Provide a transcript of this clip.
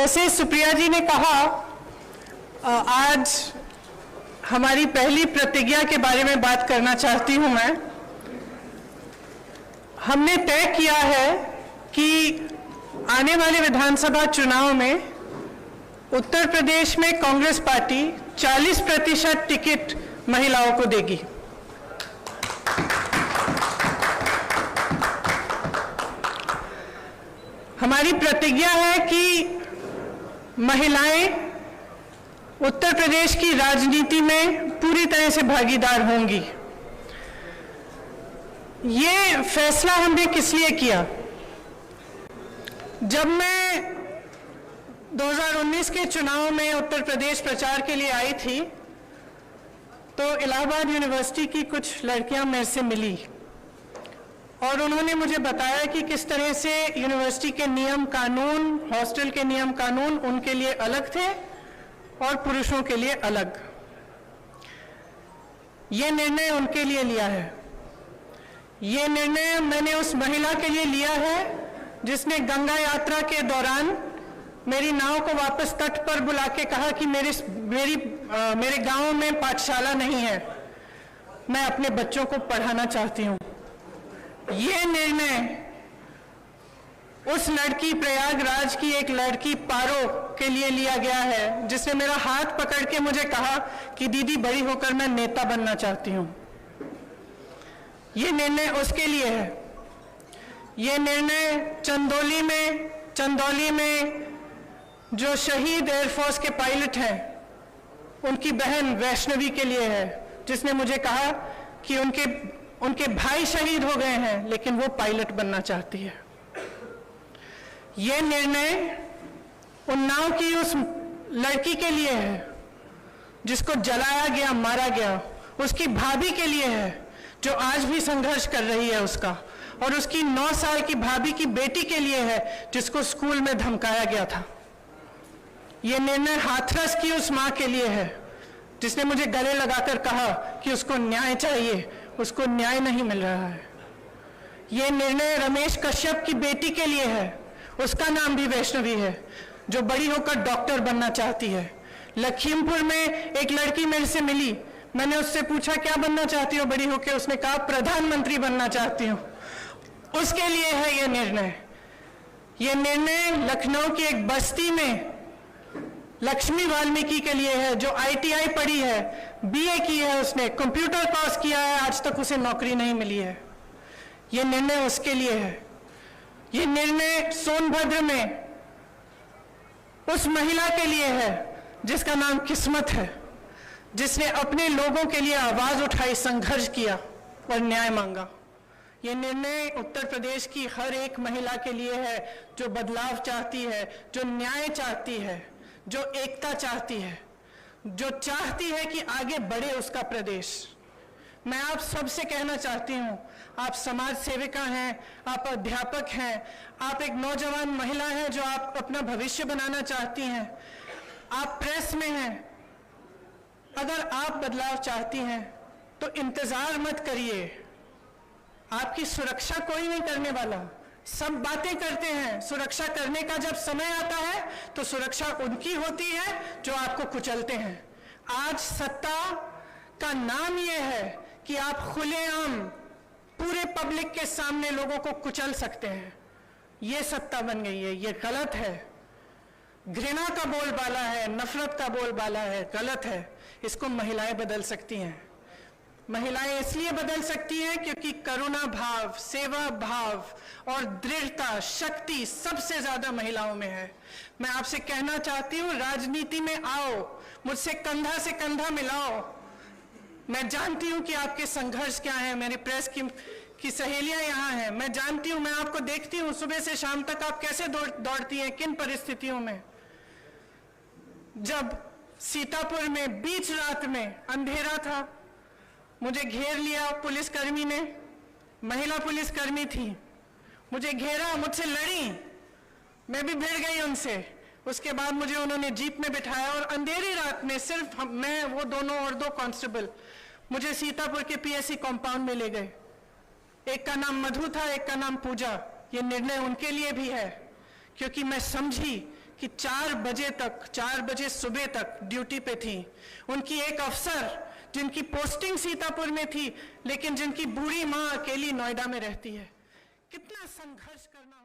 जैसे सुप्रिया जी ने कहा, आज हमारी पहली प्रतिज्ञा के बारे में बात करना चाहती हूं मैं। हमने तय किया है कि आने वाले विधानसभा चुनाव में उत्तर प्रदेश में कांग्रेस पार्टी 40% टिकट महिलाओं को देगी। हमारी प्रतिज्ञा है कि महिलाएं उत्तर प्रदेश की राजनीति में पूरी तरह से भागीदार होंगी। ये फैसला हमने किस लिए किया? जब मैं 2019 के चुनाव में उत्तर प्रदेश प्रचार के लिए आई थी तो इलाहाबाद यूनिवर्सिटी की कुछ लड़कियां मेरे से मिली और उन्होंने मुझे बताया कि किस तरह से यूनिवर्सिटी के नियम कानून, हॉस्टल के नियम कानून उनके लिए अलग थे और पुरुषों के लिए अलग। ये निर्णय उनके लिए लिया है। ये निर्णय मैंने उस महिला के लिए लिया है जिसने गंगा यात्रा के दौरान मेरी नाव को वापस तट पर बुला के कहा कि मेरे गांव में पाठशाला नहीं है, मैं अपने बच्चों को पढ़ाना चाहती हूं। ये निर्णय उस लड़की, प्रयागराज की एक लड़की पारो के लिए लिया गया है जिसने मेरा हाथ पकड़ के मुझे कहा कि दीदी बड़ी होकर मैं नेता बनना चाहती हूं। ये निर्णय उसके लिए है। ये निर्णय चंदौली में जो शहीद एयरफोर्स के पायलट हैं उनकी बहन वैष्णवी के लिए है, जिसने मुझे कहा कि उनके भाई शहीद हो गए हैं लेकिन वो पायलट बनना चाहती है। ये निर्णय उन्नाव की उस लड़की के लिए है जिसको जलाया गया, मारा गया, उसकी भाभी के लिए है जो आज भी संघर्ष कर रही है उसका, और उसकी 9 साल की भाभी की बेटी के लिए है जिसको स्कूल में धमकाया गया था। ये निर्णय हाथरस की उस मां के लिए है जिसने मुझे गले लगाकर कहा कि उसको न्याय चाहिए, उसको न्याय नहीं मिल रहा है। ये निर्णय रमेश कश्यप की बेटी के लिए है, उसका नाम भी वैष्णवी है, जो बड़ी होकर डॉक्टर बनना चाहती है। लखीमपुर में एक लड़की मेरे से मिली, मैंने उससे पूछा क्या बनना चाहती हो बड़ी होकर, उसने कहा प्रधानमंत्री बनना चाहती हूँ। उसके लिए है ये निर्णय। ये निर्णय लखनऊ की एक बस्ती में लक्ष्मी वाल्मीकि के लिए है जो ITI पढ़ी है, BA की है, उसने कंप्यूटर कोर्स किया है, आज तक उसे नौकरी नहीं मिली है। ये निर्णय उसके लिए है। ये निर्णय सोनभद्र में उस महिला के लिए है जिसका नाम किस्मत है, जिसने अपने लोगों के लिए आवाज उठाई, संघर्ष किया और न्याय मांगा। ये निर्णय उत्तर प्रदेश की हर एक महिला के लिए है जो बदलाव चाहती है, जो न्याय चाहती है, जो एकता चाहती है, जो चाहती है कि आगे बढ़े उसका प्रदेश। मैं आप सबसे कहना चाहती हूं, आप समाज सेविका हैं, आप अध्यापक हैं, आप एक नौजवान महिला हैं जो आप अपना भविष्य बनाना चाहती हैं, आप प्रेस में हैं। अगर आप बदलाव चाहती हैं तो इंतजार मत करिए। आपकी सुरक्षा कोई नहीं करने वाला। सब बातें करते हैं, सुरक्षा करने का जब समय आता है तो सुरक्षा उनकी होती है जो आपको कुचलते हैं। आज सत्ता का नाम यह है कि आप खुलेआम पूरे पब्लिक के सामने लोगों को कुचल सकते हैं। ये सत्ता बन गई है, ये गलत है। घृणा का बोलबाला है, नफरत का बोलबाला है, गलत है। इसको महिलाएं बदल सकती हैं। महिलाएं इसलिए बदल सकती हैं क्योंकि करुणा भाव, सेवा भाव और दृढ़ता, शक्ति सबसे ज्यादा महिलाओं में है। मैं आपसे कहना चाहती हूं, राजनीति में आओ, मुझसे कंधा से कंधा मिलाओ। मैं जानती हूं कि आपके संघर्ष क्या है। मेरी प्रेस की सहेलियां यहाँ हैं, मैं जानती हूं, मैं आपको देखती हूं सुबह से शाम तक आप कैसे दौड़ती हैं, किन परिस्थितियों में। जब सीतापुर में बीच रात में अंधेरा था, मुझे घेर लिया पुलिसकर्मी ने, महिला पुलिसकर्मी थी, मुझे घेरा, मुझसे लड़ी, मैं भी भिड़ गई उनसे। उसके बाद मुझे उन्होंने जीप में बिठाया और अंधेरी रात में सिर्फ मैं, वो दोनों और 2 कांस्टेबल मुझे सीतापुर के PSC कंपाउंड में ले गए। एक का नाम मधु था, एक का नाम पूजा। ये निर्णय उनके लिए भी है क्योंकि मैं समझी कि 4 बजे सुबह तक ड्यूटी पे थी। उनकी एक अफसर जिनकी पोस्टिंग सीतापुर में थी, लेकिन जिनकी बूढ़ी मां अकेली नोएडा में रहती है। कितना संघर्ष करना